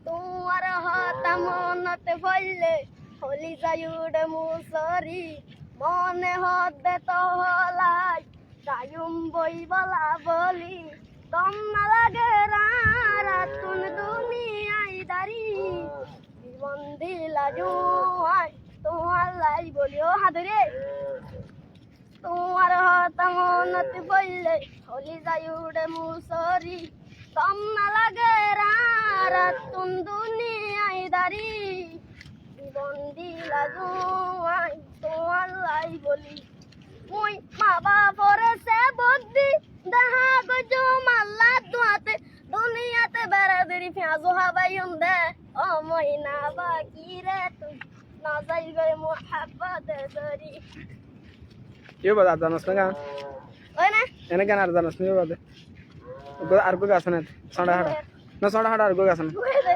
তোমার হতা মনতে বললে হলি যায়ুড়ে মুসরি মনে হতে তো হলাই যায়ুম বই বলা বলি কম না লাগে রাতুন দুনিয়ায় দাঁড়ি জীবন দিলা জুয়াই তোমার লাই বলিও হাদরে তোমার হতা মনতে বললে হলি যায়ুড়ে মুসরি কম না লাগে রাতুন দুনিয়ায় দাঁড়ি জীবন দিলা জুয়াই তোমার লাই বলি মুই মা বাপরে সে বুদ্ধি দেখা গজো মাল্লা দুয়াতে দুনিয়াতে বেড়াদেরি ফেঁজো হাবাইম দে ও মই না বাকি রে তুই না যাই গে মোহাব্বতে দরি ये बता जानस ना गान ওই না एने गान आर जानस नहीं बता गो आर को गासन है सोडा हड़ा ना सोडा हड़ा आर को गासन ওই দে